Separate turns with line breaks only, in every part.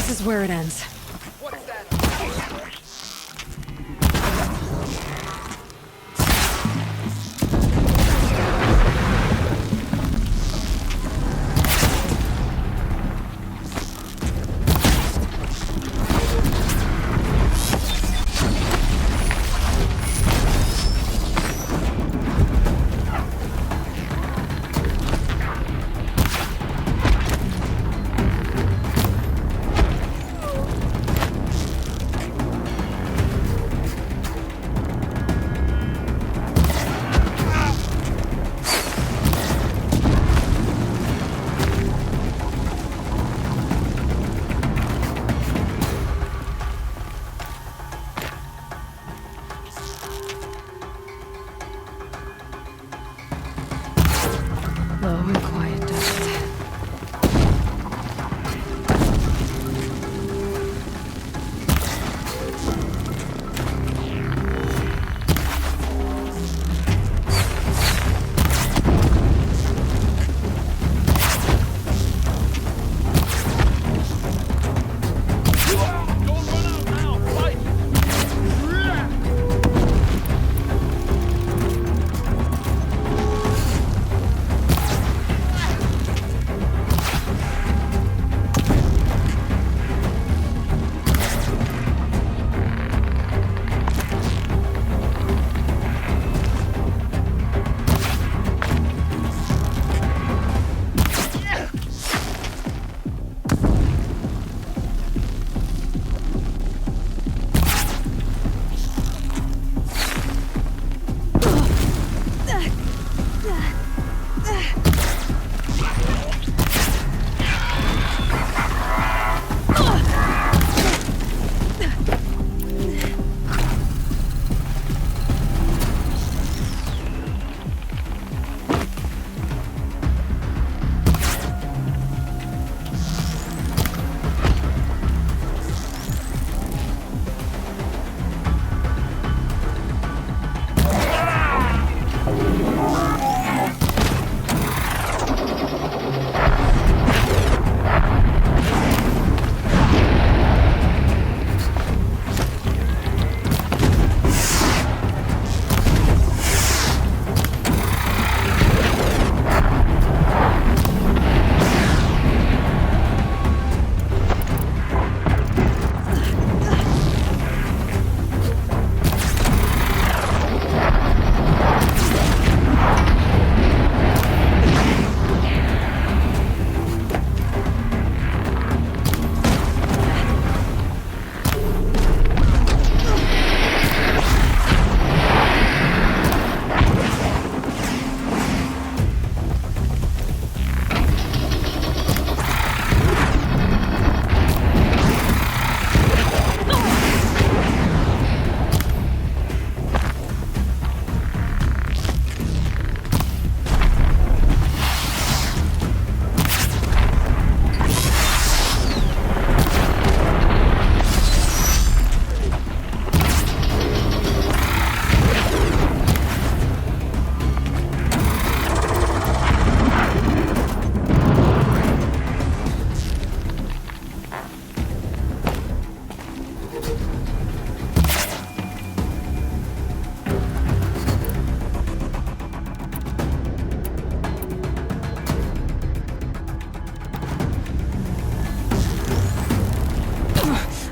This is where it ends.
What's that?
Low and quiet dust.
Don't run out now! Fight!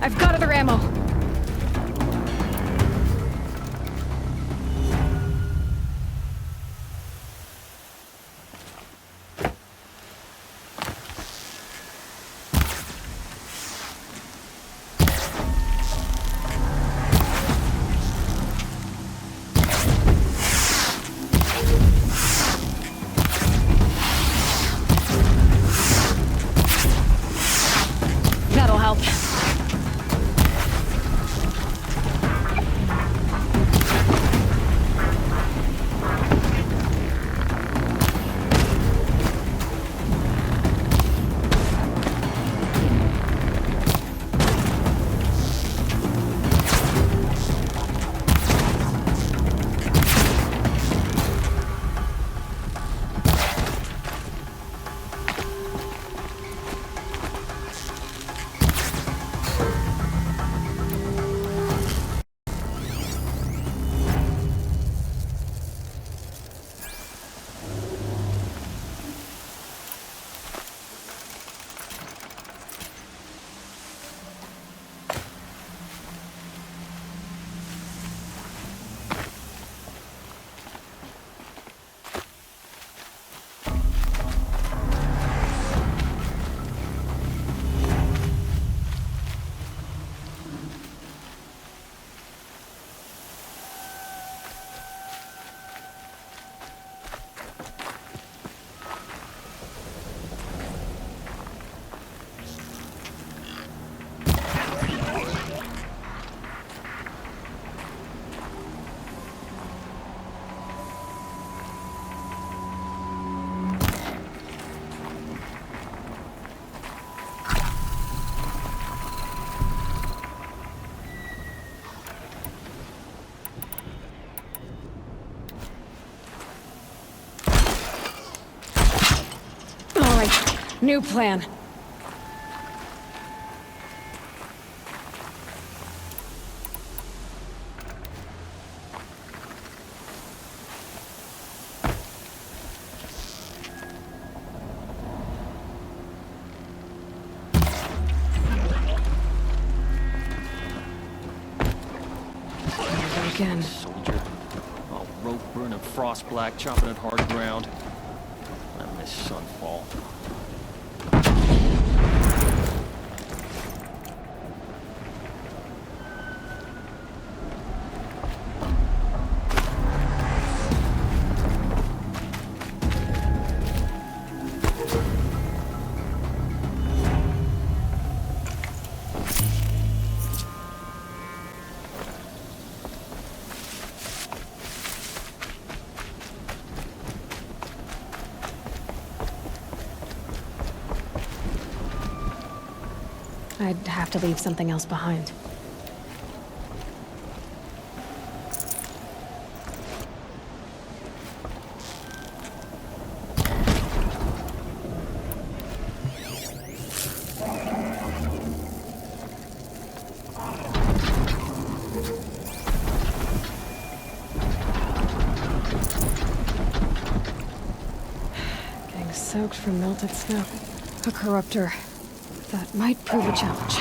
I've got other ammo. That'll help. New plan. Again.
Soldier. All rope burning frost black, chopping at hard ground. I miss sunfall.
I'd have to leave something else behind. Getting soaked from melted snow. A corruptor. That might prove a challenge.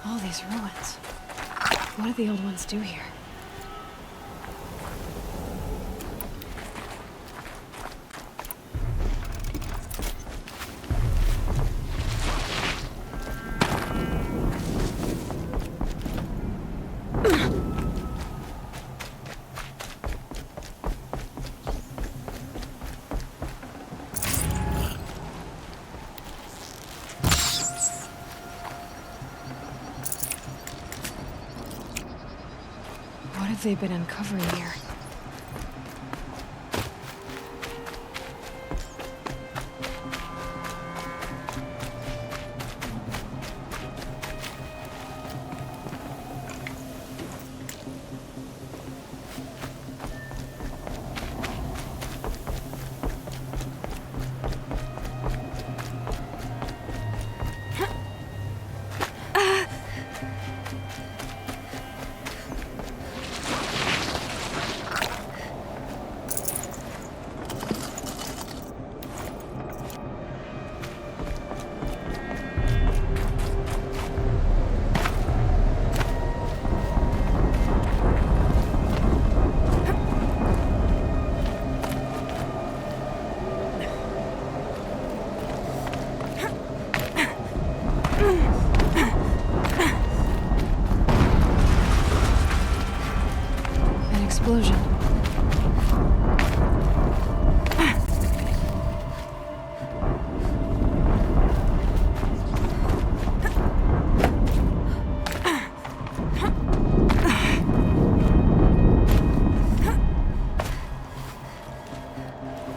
All these ruins. What did the old ones do here? What have they been uncovering here? Explosion.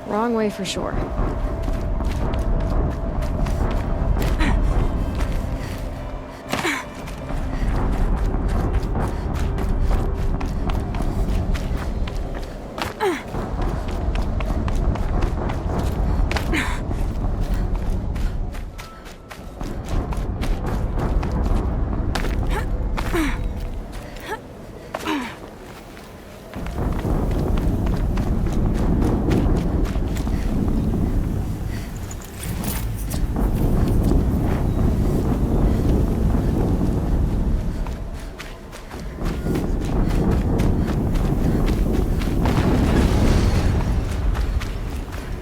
Wrong way for sure.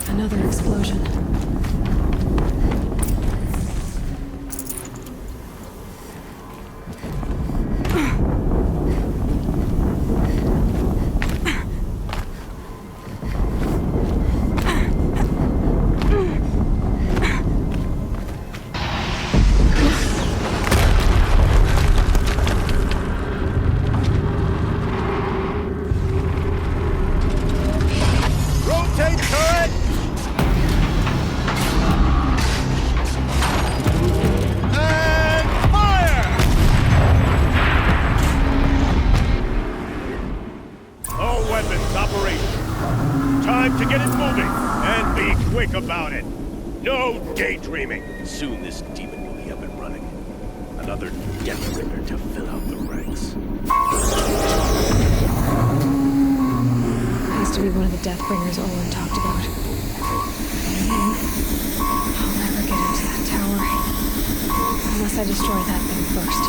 Another explosion.
Rotate turret! And fire! All weapons operational. Time to get it moving, and be quick about it. No daydreaming. Soon this demon will be up and running. Another death bringer to fill out the ranks.
Has to be one of the Deathbringers Olin talked about. I'll never get into that tower. Unless I destroy that thing first.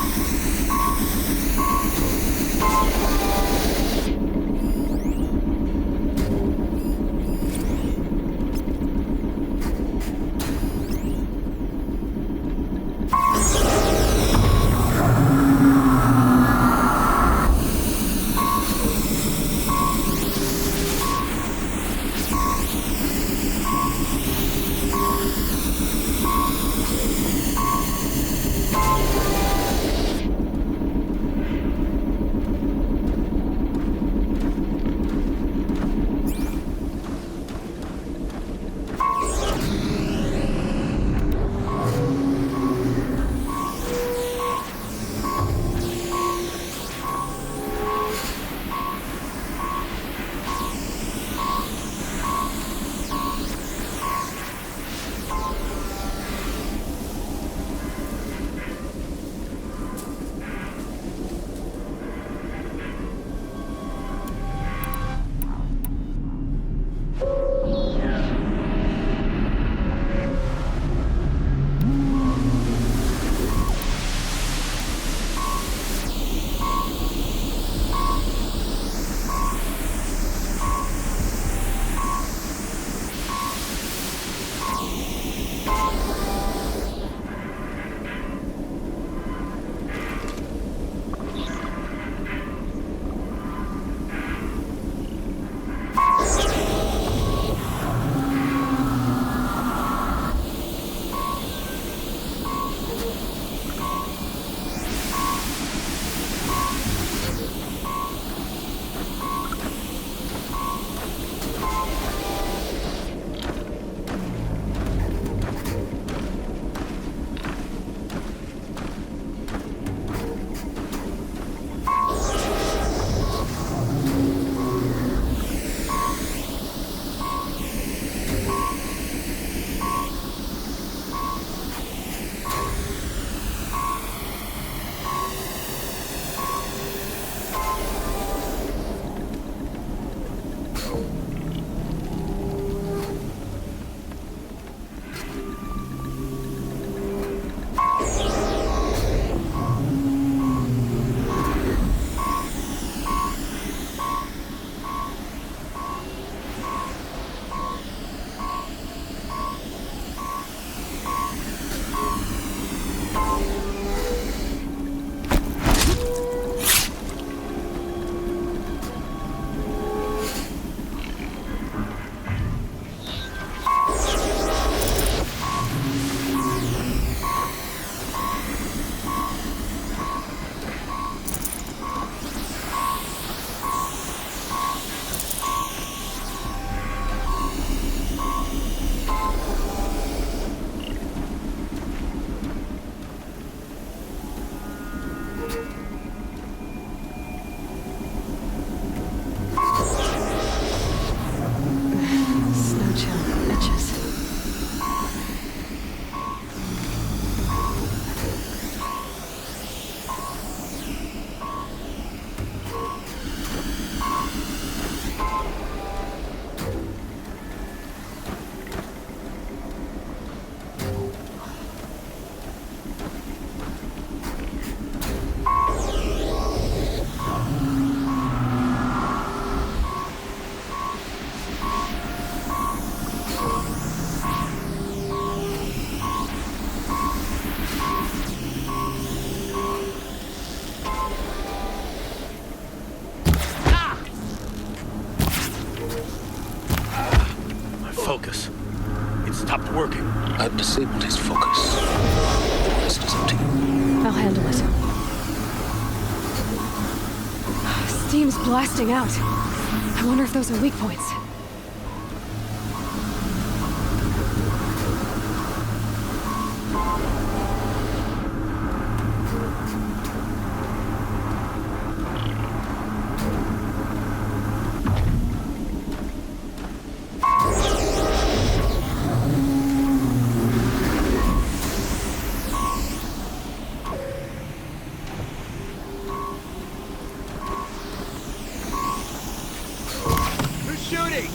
I've disabled his focus. The rest is up to you.
I'll handle it. Steam's blasting out. I wonder if those are weak points.
Who's shooting?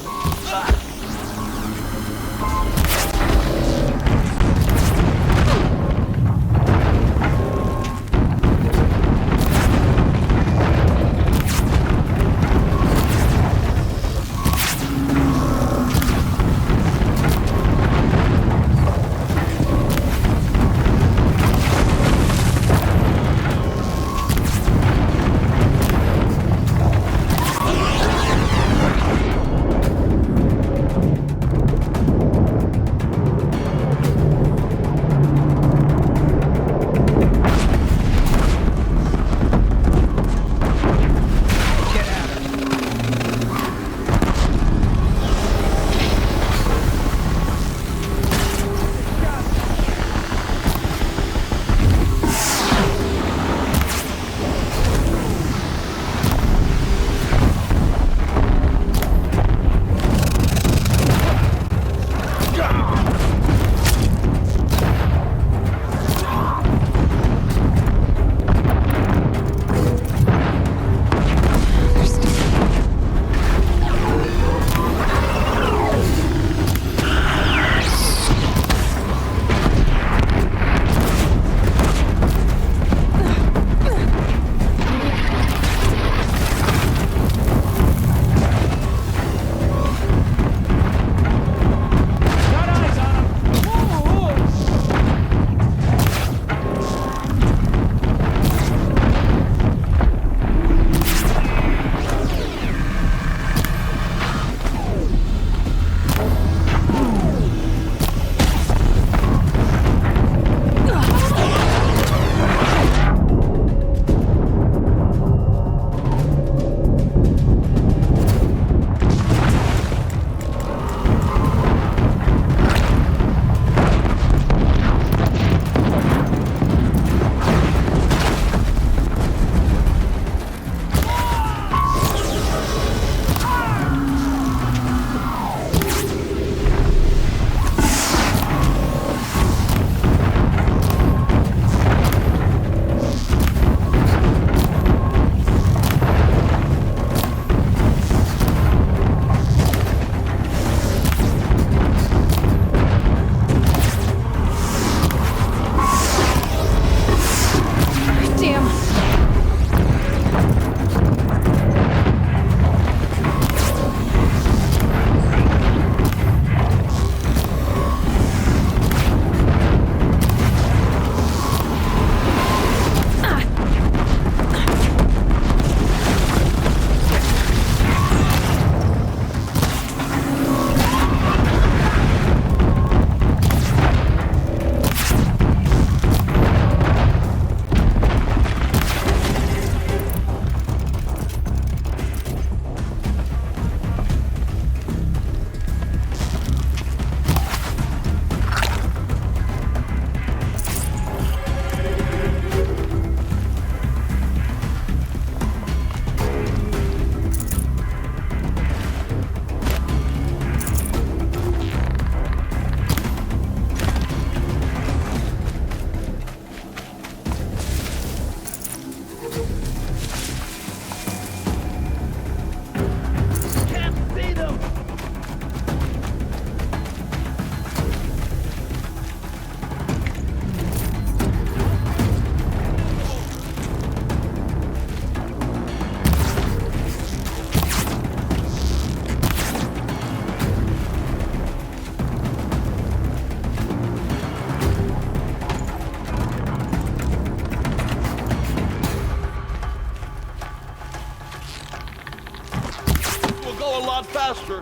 faster.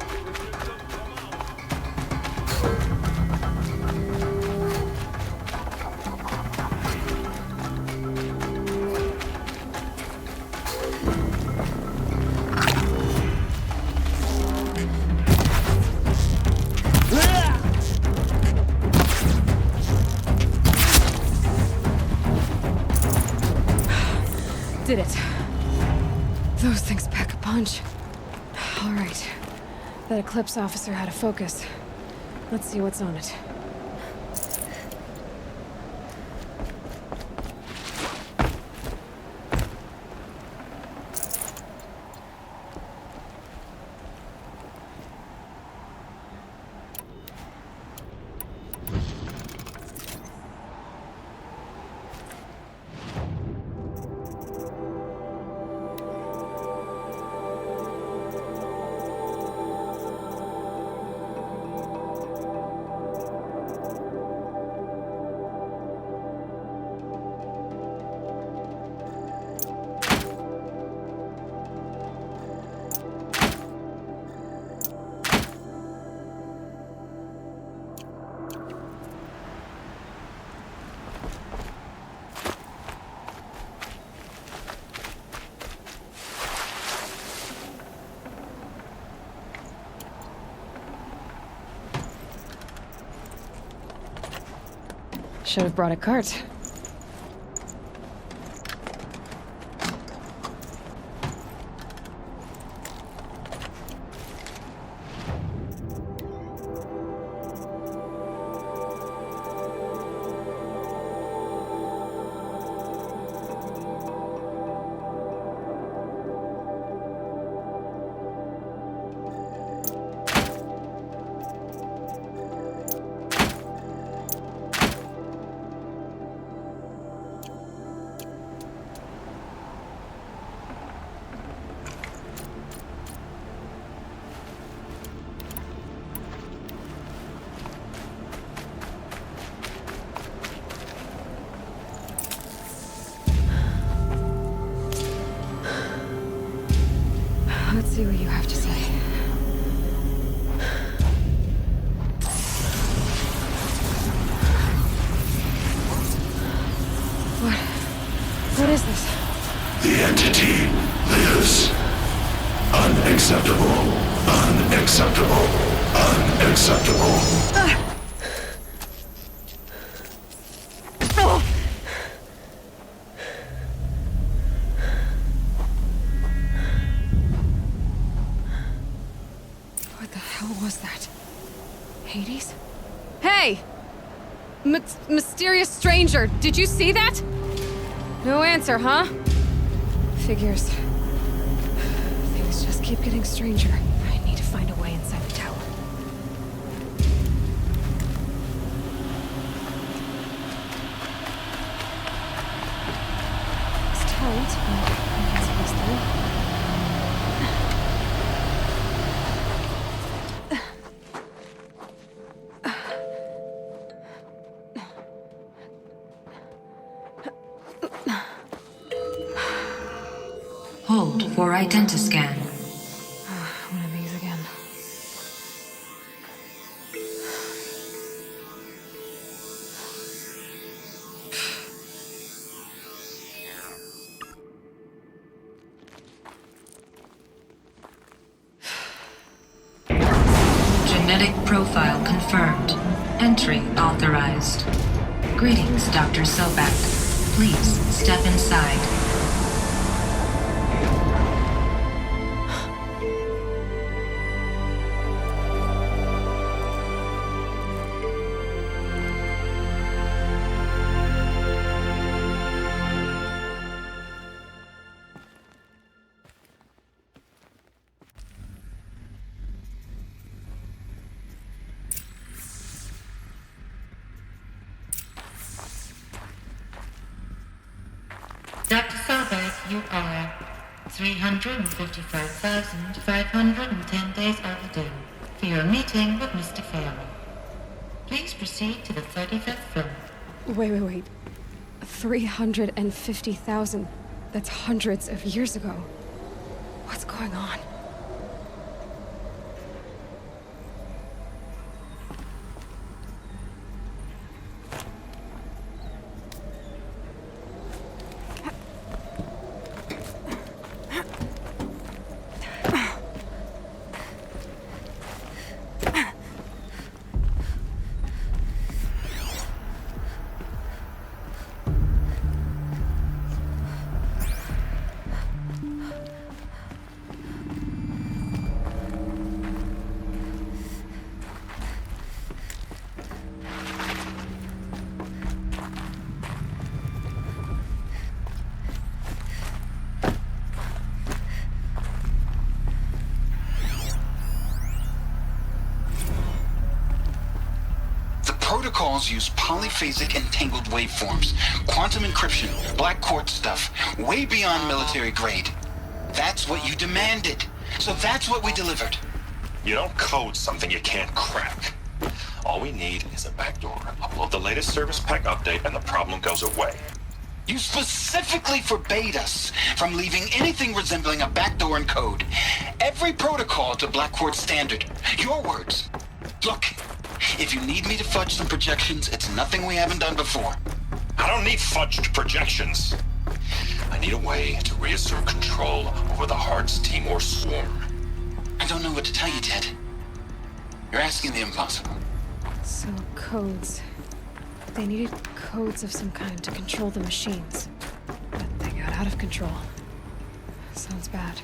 did it. Those things pack a punch. All right. That Eclipse officer had a focus. Let's see what's on it. Should have brought a cart. Let's see what you have to say. What is this?
The entity lives. Unacceptable. Unacceptable. Unacceptable.
What the hell was that? Hades? Hey! Mysterious stranger, did you see that? No answer, huh? Figures. Things just keep getting stranger. I need to find a way inside the tower. It's tight, but I can squeeze through.
Hold for identiscan.
One of these again.
Genetic profile confirmed. Entry authorized. Greetings, Dr. Sobak. Please step inside.
Dr. Sobek, you are 355,510 days overdue for your meeting with Mr. Farrell. Please proceed to the 35th floor.
Wait. 350,000. That's hundreds of years ago. What's going on?
protocols use polyphasic entangled waveforms, quantum encryption, black quartz stuff, way beyond military grade. That's what you demanded. So that's what we delivered.
You don't code something you can't crack. All we need is a backdoor. Upload the latest service pack update and the problem goes away.
You specifically forbade us from leaving anything resembling a backdoor in code. Every protocol to Black Quartz standard. Your words. Look, if you need me to fudge some projections, it's nothing we haven't done before.
I don't need fudged projections. I need a way to reassert control over the Hearts team or swarm.
I don't know what to tell you, Ted. You're asking the impossible.
So, codes. They needed codes of some kind to control the machines. But they got out of control. Sounds bad.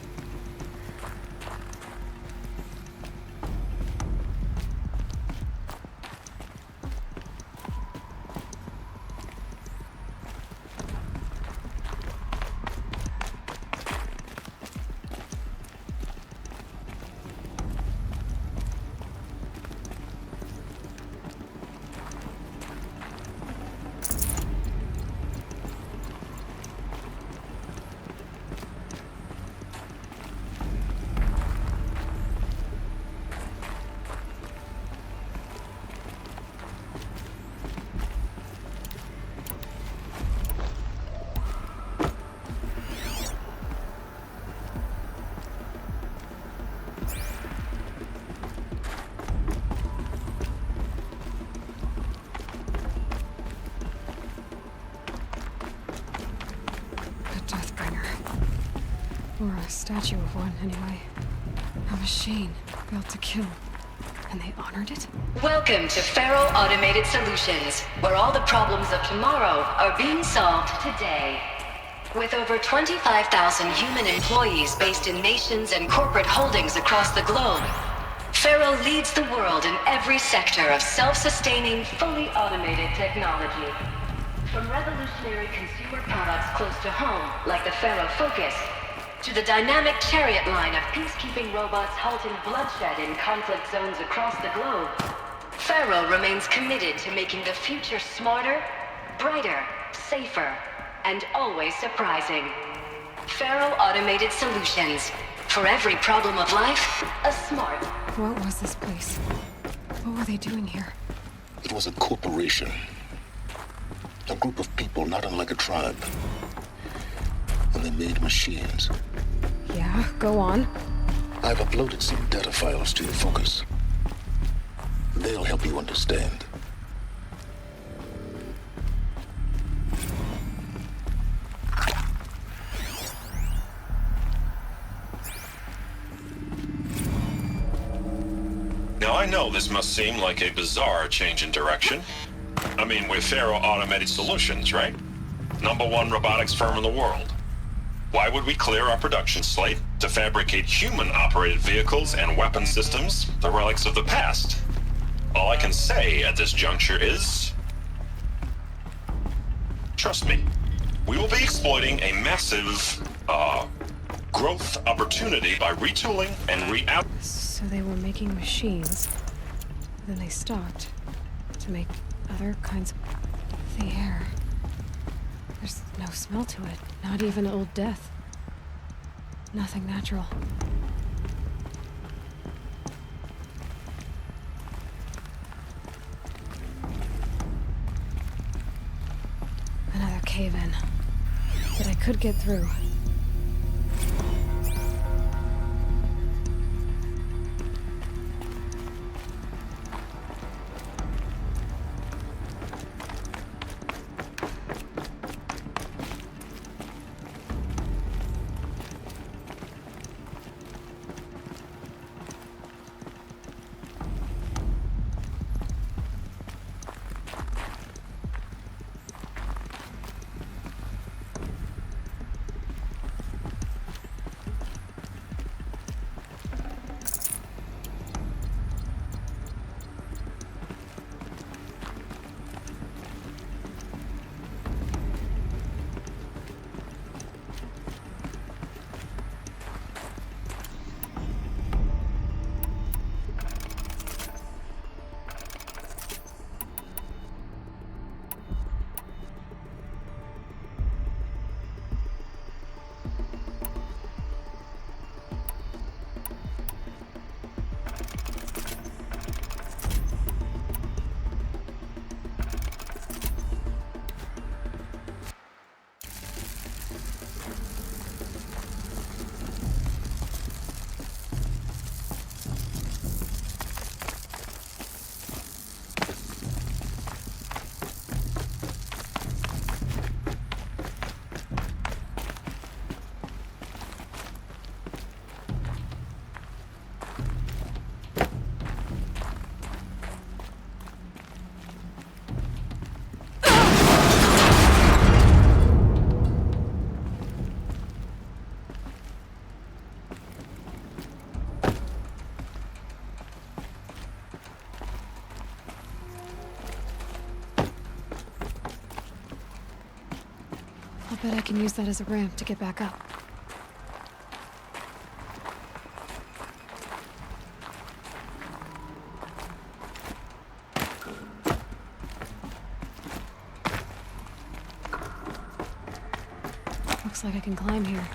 Or a statue of one, anyway. A machine built to kill. And they honored it?
Welcome to Faro Automated Solutions, where all the problems of tomorrow are being solved today. With over 25,000 human employees based in nations and corporate holdings across the globe, Faro leads the world in every sector of self-sustaining, fully automated technology. From revolutionary consumer products close to home, like the Faro Focus, to the dynamic chariot line of peacekeeping robots halting bloodshed in conflict zones across the globe, Faro remains committed to making the future smarter, brighter, safer, and always surprising. Faro Automated Solutions. For every problem of life, a smart.
What was this place? What were they doing here?
It was a corporation. A group of people not unlike a tribe. And they made machines.
Yeah, go on.
I've uploaded some data files to your Focus. They'll help you understand.
Now I know this must seem like a bizarre change in direction. I mean, we're Faro Automated Solutions, right? #1 robotics firm in the world. Why would we clear our production slate to fabricate human-operated vehicles and weapon systems, the relics of the past? All I can say at this juncture is... trust me, we will be exploiting a massive, growth opportunity by retooling and
So they were making machines, then they stopped to make other kinds of... the air. There's no smell to it, not even Old Death. Nothing natural. Another cave-in. But I could get through. bet I can use that as a ramp to get back up. Looks like I can climb here.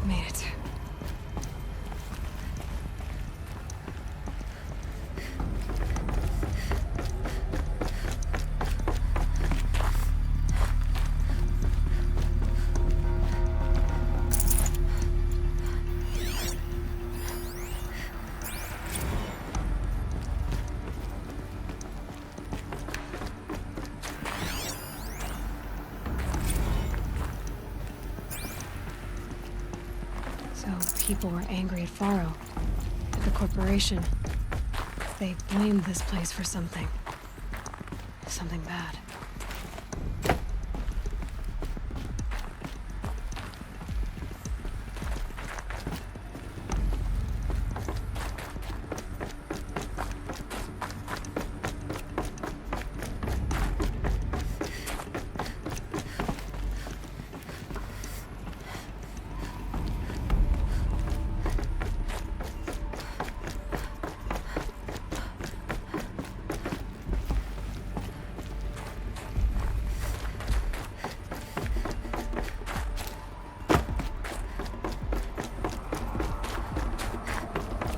Made it. People were angry at Faro, at the corporation. They blamed this place for something. Something bad.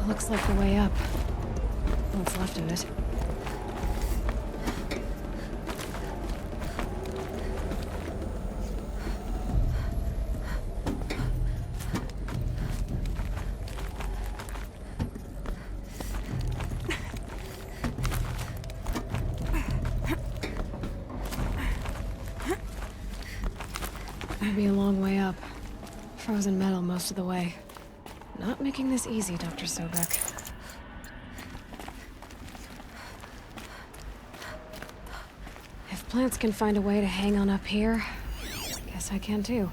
Looks like the way up. What's left of it. That'd be a long way up. Frozen metal most of the way. Not making this easy, Dr. Sobek. If plants can find a way to hang on up here, guess I can too.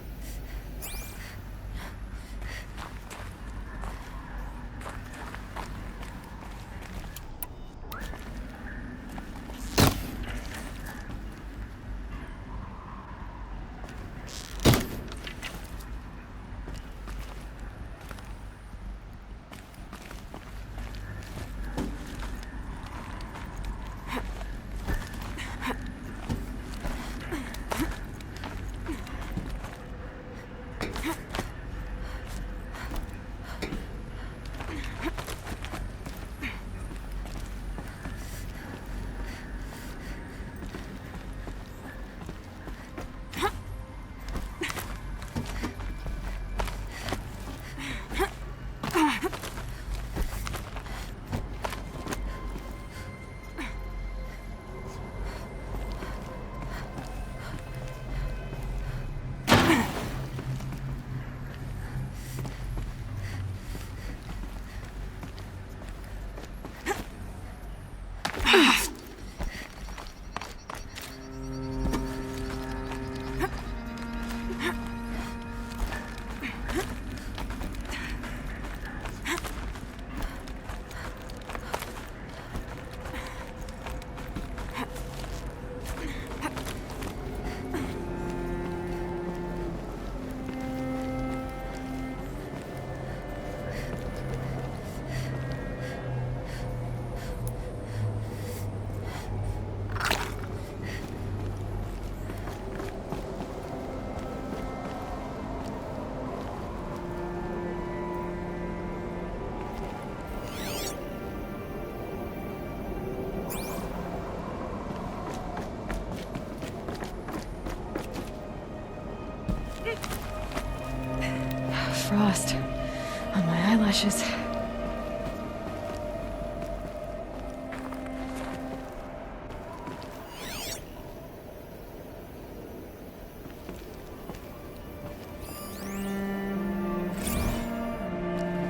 frost on my eyelashes.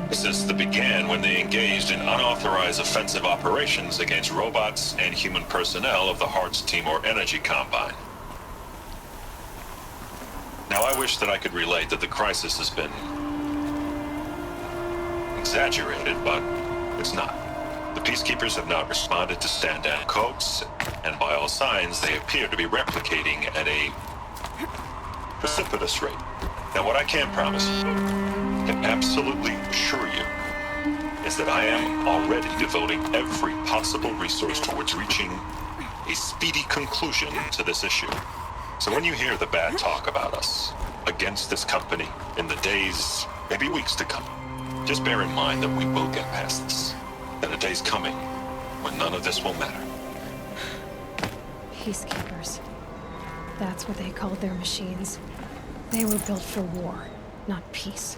The system began when they engaged in unauthorized offensive operations against robots and human personnel of the Hearts Timor Energy Combine. Now, I wish that I could relate that the crisis has been exaggerated, but it's not. The Peacekeepers have not responded to stand-down codes, and by all signs, they appear to be replicating at a precipitous rate. Now, what I can promise, can absolutely assure you, is that I am already devoting every possible resource towards reaching a speedy conclusion to this issue. So when you hear the bad talk about us against this company in the days, maybe weeks to come, just bear in mind that we will get past this. That a day's coming when none of this will matter.
Peacekeepers. That's what they called their machines. They were built for war, not peace.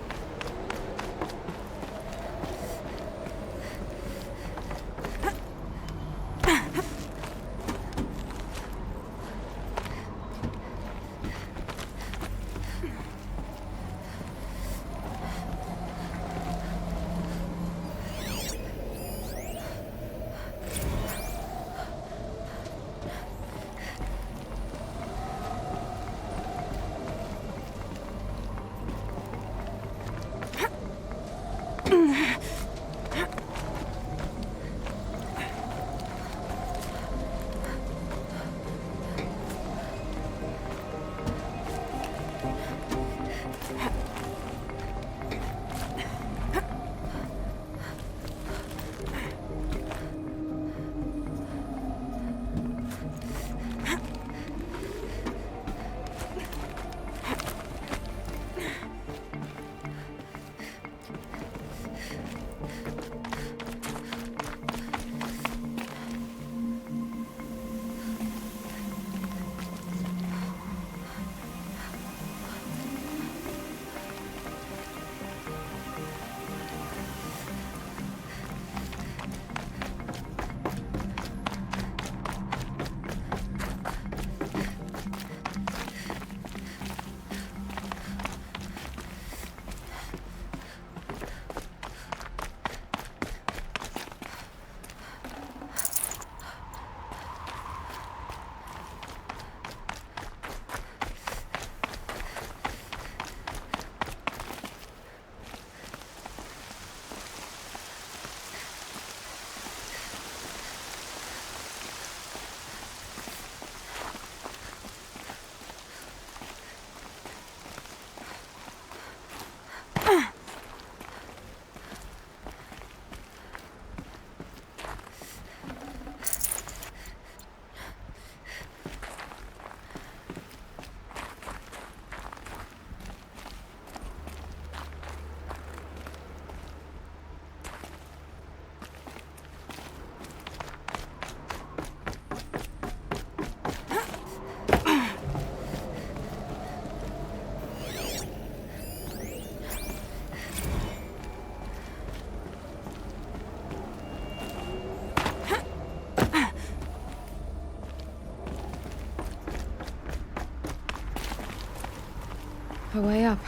A way up.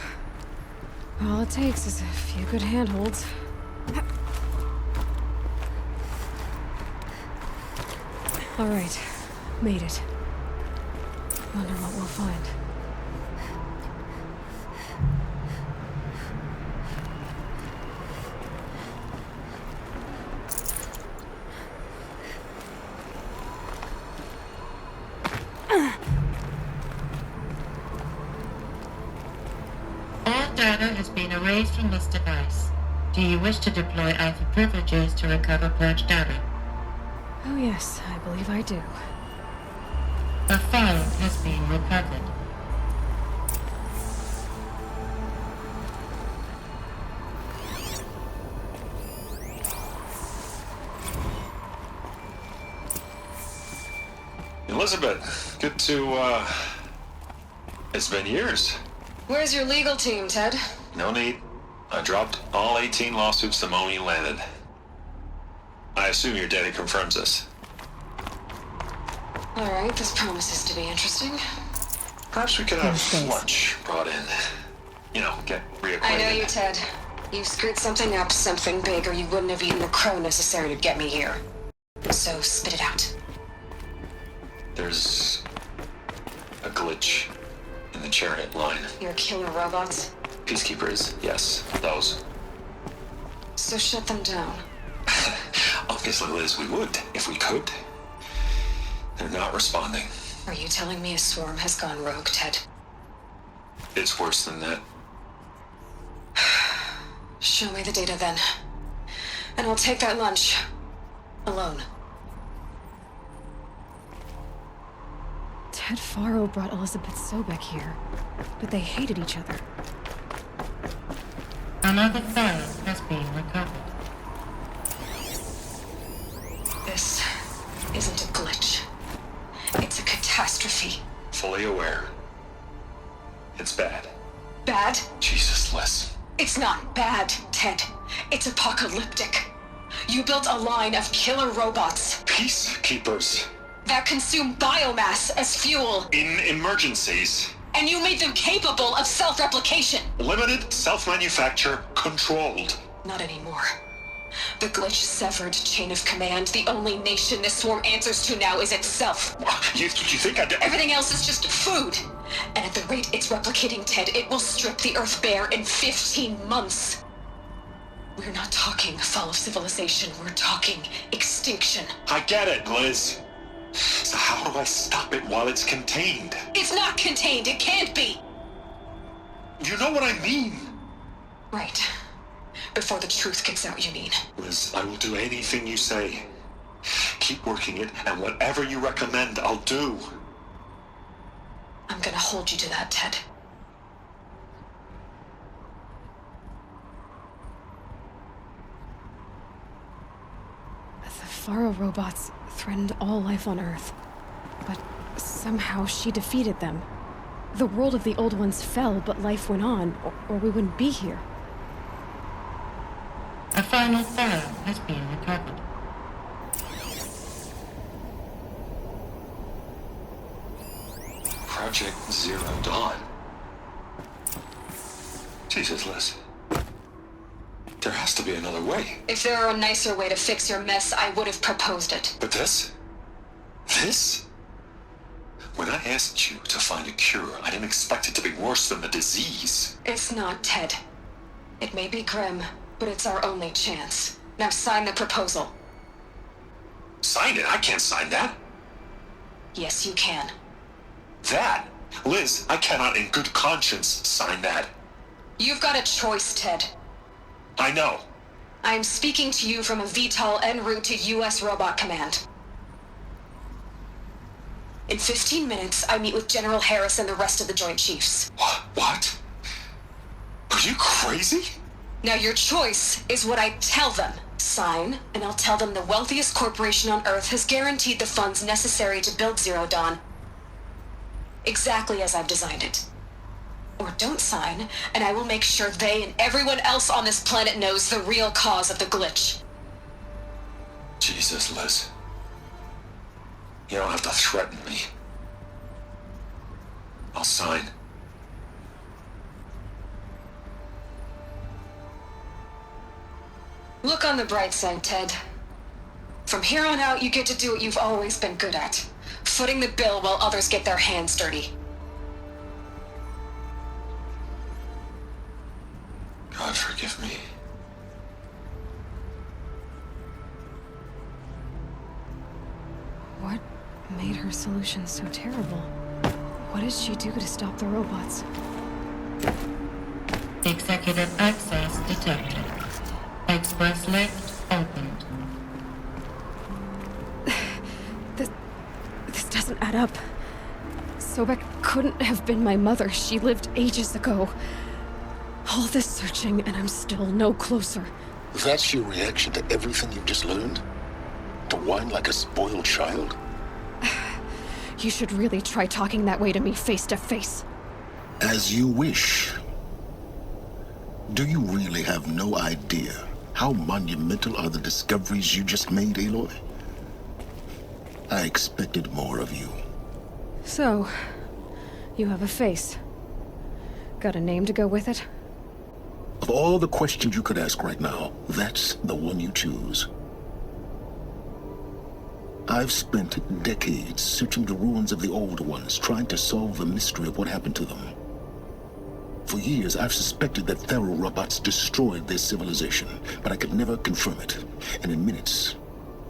All it takes is a few good handholds. All right, made it. Wonder what we'll find.
All data has been erased from this device. Do you wish to deploy Alpha privileges to recover purged data?
Oh yes, I believe I do.
A file has been recovered.
Elizabeth, good to, it's been years.
Where's your legal team, Ted?
No need. I dropped all 18 lawsuits the moment you landed. I assume your daddy confirms this.
Alright, this promises to be interesting.
Perhaps we could have lunch brought in. You know, get reacquainted.
I know you, Ted. You screwed something up, something big, or you wouldn't have eaten the crow necessary to get me here. So, spit it out.
There's a glitch in the chariot line.
Your killer robots?
Peacekeepers, yes, those.
So shut them down.
Obviously, Liz, we would, if we could. They're not responding.
Are you telling me a swarm has gone rogue, Ted?
It's worse than that.
Show me the data then. And I'll take that lunch. Alone. Ted Faro brought Elizabeth Sobek here, but they hated each other.
Another phone has been recovered.
This isn't a glitch. It's a catastrophe.
Fully aware. It's bad.
Bad?
Jesus, Liz.
It's not bad, Ted. It's apocalyptic. You built a line of killer robots.
Peacekeepers.
That consume biomass as fuel.
In emergencies.
And you made them capable of self-replication.
Limited, self-manufacture, controlled.
Not anymore. The glitch severed chain of command. The only nation this swarm answers to now is itself.
You think I'd...
Everything else is just food. And at the rate it's replicating, Ted, it will strip the Earth bare in 15 months. We're not talking fall of civilization. We're talking extinction.
I get it, Liz. So how do I stop it while it's contained?
It's not contained. It can't be.
You know what I mean.
Right. Before the truth gets out, you mean.
Liz, I will do anything you say. Keep working it, and whatever you recommend, I'll do.
I'm gonna hold you to that, Ted. The Faro robots threatened all life on Earth, but somehow she defeated them. The world of the old ones fell, but life went on, or we wouldn't be here.
A final phone has been recovered.
Project Zero Dawn. Jesus, Liz. There has to be another way.
If there were a nicer way to fix your mess, I would have proposed it.
But this? This? When I asked you to find a cure, I didn't expect it to be worse than the disease.
It's not, Ted. It may be grim, but it's our only chance. Now sign the proposal.
Sign it? I can't sign that.
Yes, you can.
That? Liz, I cannot in good conscience sign that.
You've got a choice, Ted.
I know.
I'm speaking to you from a VTOL en route to U.S. Robot Command. In 15 minutes, I meet with General Harris and the rest of the Joint Chiefs.
What? Are you crazy?
Now your choice is what I tell them. Sign, and I'll tell them the wealthiest corporation on Earth has guaranteed the funds necessary to build Zero Dawn. Exactly as I've designed it. Or don't sign, and I will make sure they and everyone else on this planet knows the real cause of the glitch.
Jesus, Liz. You don't have to threaten me. I'll sign.
Look on the bright side, Ted. From here on out, you get to do what you've always been good at. Footing the bill while others get their hands dirty.
God forgive me.
What made her solution so terrible? What did she do to stop the robots?
Executive access detected. Express lift opened.
This doesn't add up. Sobek couldn't have been my mother. She lived ages ago. All this searching, and I'm still no closer.
That's your reaction to everything you've just learned? To whine like a spoiled child?
You should really try talking that way to me face to face.
As you wish. Do you really have no idea how monumental are the discoveries you just made, Aloy? I expected more of you.
So, you have a face. Got a name to go with it?
Of all the questions you could ask right now, that's the one you choose. I've spent decades searching the ruins of the old ones, trying to solve the mystery of what happened to them. For years, I've suspected that Thero robots destroyed their civilization, but I could never confirm it. And in minutes,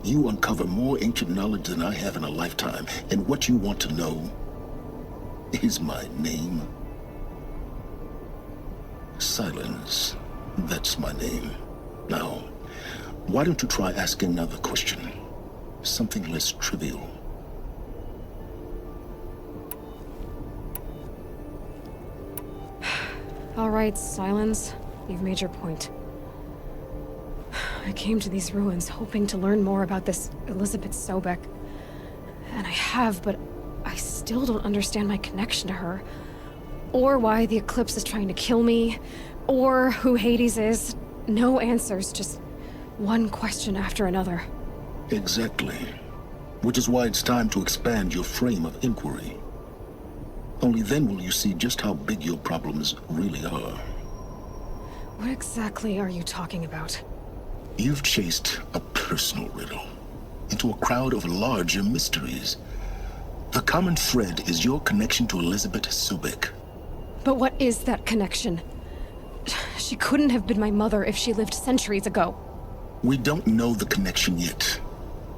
you uncover more ancient knowledge than I have in a lifetime. And what you want to know is my name. Silence. That's my name. Now, why don't you try asking another question? Something less trivial.
All right, Silence. You've made your point. I came to these ruins hoping to learn more about this Elizabeth Sobek. And I have, but I still don't understand my connection to her. Or why the Eclipse is trying to kill me. Or who Hades is. No answers, just one question after another.
Exactly. Which is why it's time to expand your frame of inquiry. Only then will you see just how big your problems really are.
What exactly are you talking about?
You've chased a personal riddle into a crowd of larger mysteries. The common thread is your connection to Elizabeth Sobek.
But what is that connection? She couldn't have been my mother if she lived centuries ago.
We don't know the connection yet.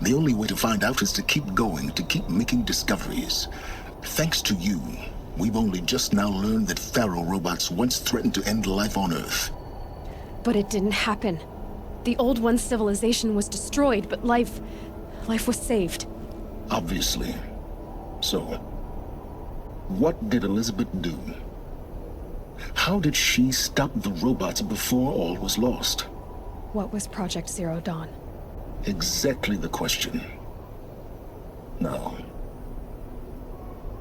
The only way to find out is to keep going, to keep making discoveries. Thanks to you, we've only just now learned that Pharaoh robots once threatened to end life on Earth.
But it didn't happen. The Old One's civilization was destroyed, but life was saved.
Obviously. So, what did Elizabeth do? How did she stop the robots before all was lost?
What was Project Zero Dawn?
Exactly the question. Now,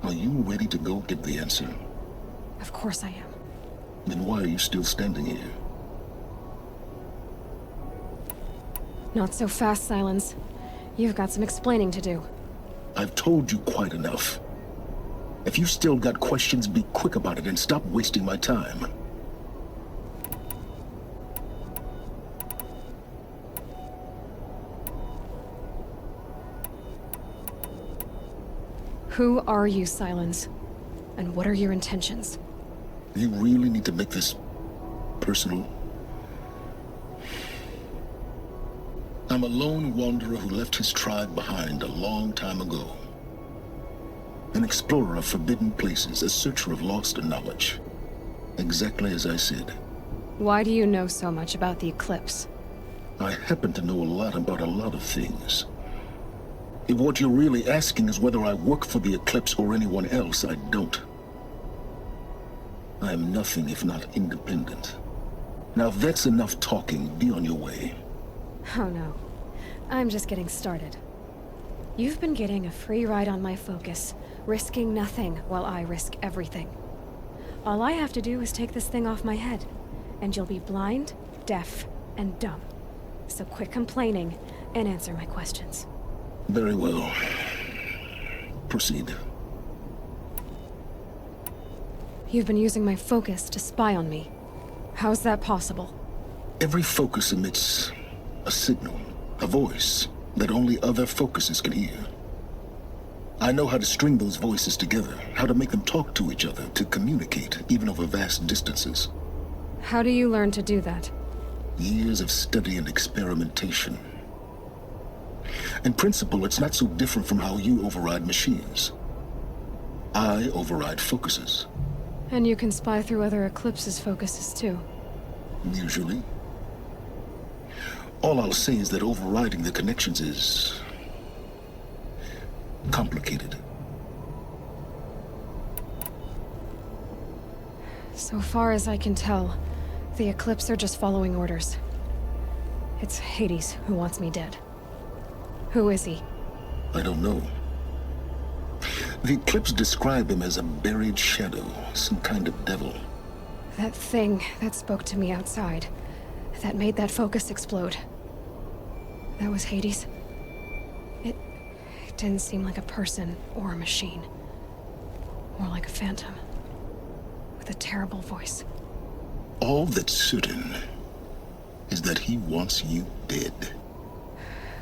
are you ready to go get the answer?
Of course I am.
Then why are you still standing here?
Not so fast, Silence. You've got some explaining to do.
I've told you quite enough. If you've still got questions, be quick about it and stop wasting my time.
Who are you, Silence? And what are your intentions?
You really need to make this personal? I'm a lone wanderer who left his tribe behind a long time ago. An explorer of forbidden places, a searcher of lost knowledge. Exactly as I said.
Why do you know so much about the Eclipse?
I happen to know a lot about a lot of things. If what you're really asking is whether I work for the Eclipse or anyone else, I don't. I am nothing if not independent. Now if that's enough talking, be on your way.
Oh no. I'm just getting started. You've been getting a free ride on my focus, risking nothing while I risk everything. All I have to do is take this thing off my head, and you'll be blind, deaf, and dumb. So quit complaining and answer my questions.
Very well. Proceed.
You've been using my focus to spy on me. How's that possible?
Every focus emits a signal, a voice that only other focuses can hear. I know how to string those voices together, how to make them talk to each other, to communicate, even over vast distances.
How do you learn to do that?
Years of study and experimentation. In principle, it's not so different from how you override machines. I override focuses.
And you can spy through other Eclipse's focuses too.
Usually. All I'll say is that overriding the connections is complicated.
So far as I can tell, the Eclipse are just following orders. It's Hades who wants me dead. Who is he?
I don't know. The Eclipse describe him as a buried shadow, some kind of devil.
That thing that spoke to me outside, that made that focus explode. That was Hades. It didn't seem like a person or a machine. More like a phantom. With a terrible voice.
All that's certain is that he wants you dead.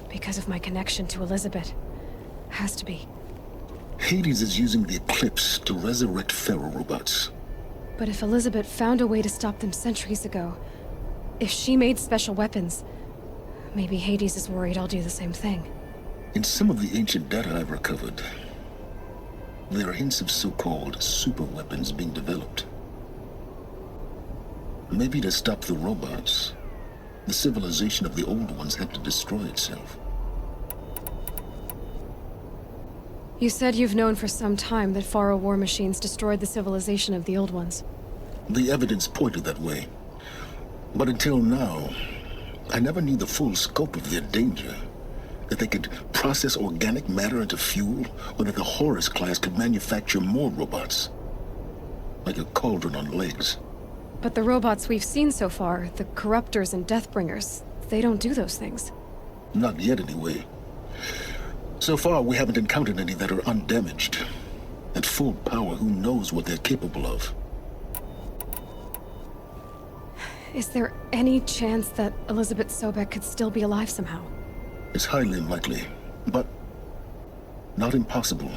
Because of my connection to Elizabeth. Has to be.
Hades is using the eclipse to resurrect Pharaoh robots.
But if Elizabeth found a way to stop them centuries ago, if she made special weapons, maybe Hades is worried I'll do the same thing.
In some of the ancient data I've recovered, there are hints of so-called super weapons being developed. Maybe to stop the robots, the civilization of the old ones had to destroy itself.
You said you've known for some time that Pharaoh war machines destroyed the civilization of the old ones.
The evidence pointed that way. But until now, I never knew the full scope of their danger. That they could process organic matter into fuel, or that the Horus class could manufacture more robots. Like a cauldron on legs.
But the robots we've seen so far, the Corruptors and Deathbringers, they don't do those things.
Not yet, anyway. So far, we haven't encountered any that are undamaged. At full power, who knows what they're capable of?
Is there any chance that Elizabeth Sobek could still be alive somehow?
It's highly unlikely, but not impossible.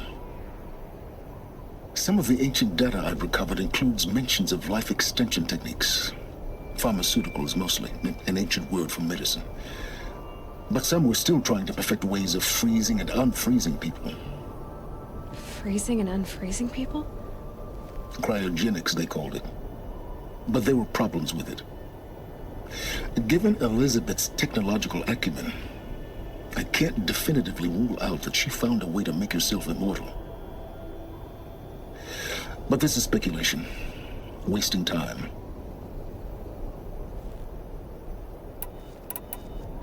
Some of the ancient data I've recovered includes mentions of life extension techniques. Pharmaceuticals, mostly, an ancient word for medicine. But some were still trying to perfect ways of freezing and unfreezing people.
Freezing and unfreezing people?
Cryogenics, they called it. But there were problems with it. Given Elizabeth's technological acumen, I can't definitively rule out that she found a way to make herself immortal. But this is speculation. Wasting time.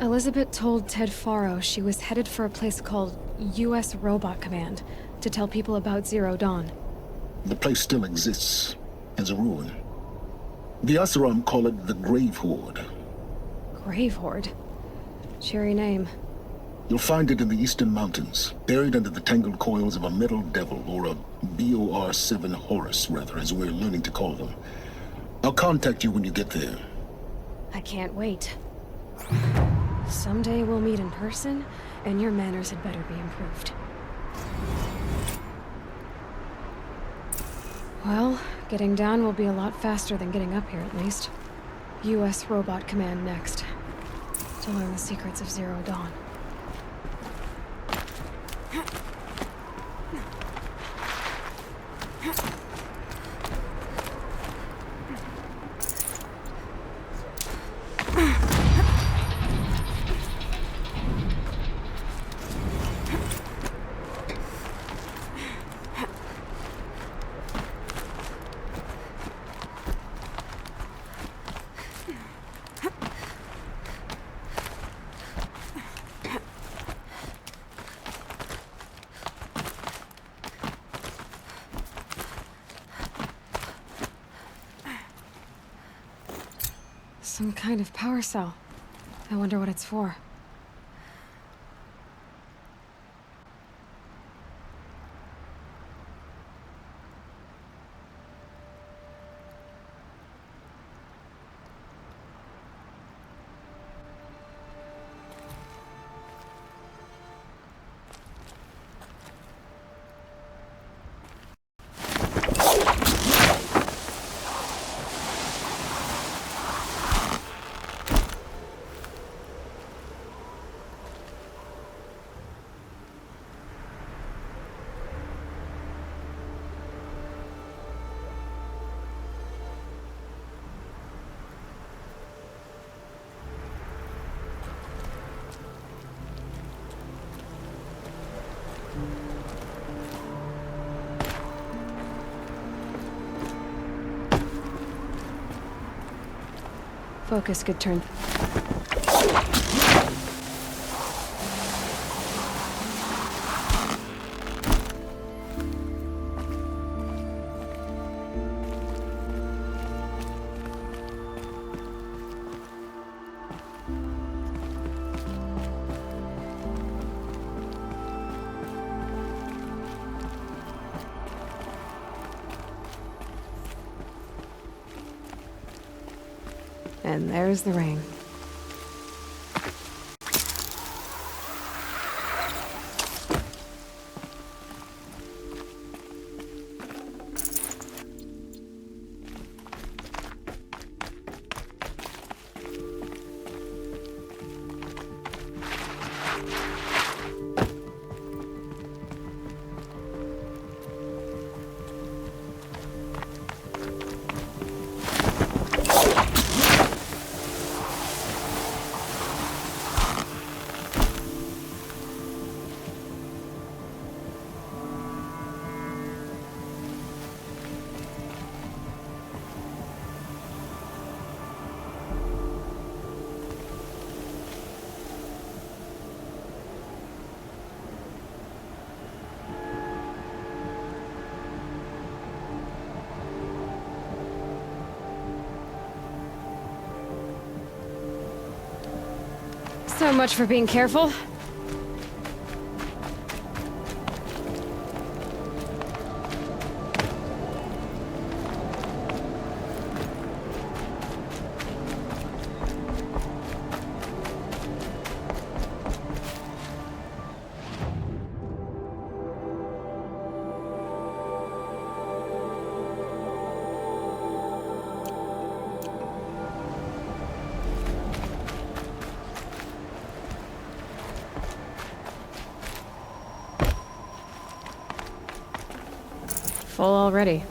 Elizabeth told Ted Faro she was headed for a place called U.S. Robot Command to tell people about Zero Dawn.
The place still exists, as a ruin. The Asuram call it the Grave Horde.
Grave Horde? Cheery name.
You'll find it in the Eastern Mountains, buried under the tangled coils of a metal devil, or a BOR-7 Horus, rather, as we're learning to call them. I'll contact you when you get there.
I can't wait. Someday we'll meet in person, and your manners had better be improved. Well, getting down will be a lot faster than getting up here, at least. U.S. Robot Command next. To learn the secrets of Zero Dawn. Some kind of power cell. I wonder what it's for. Focus could turn. And there's the ring. So much for being careful. Full already.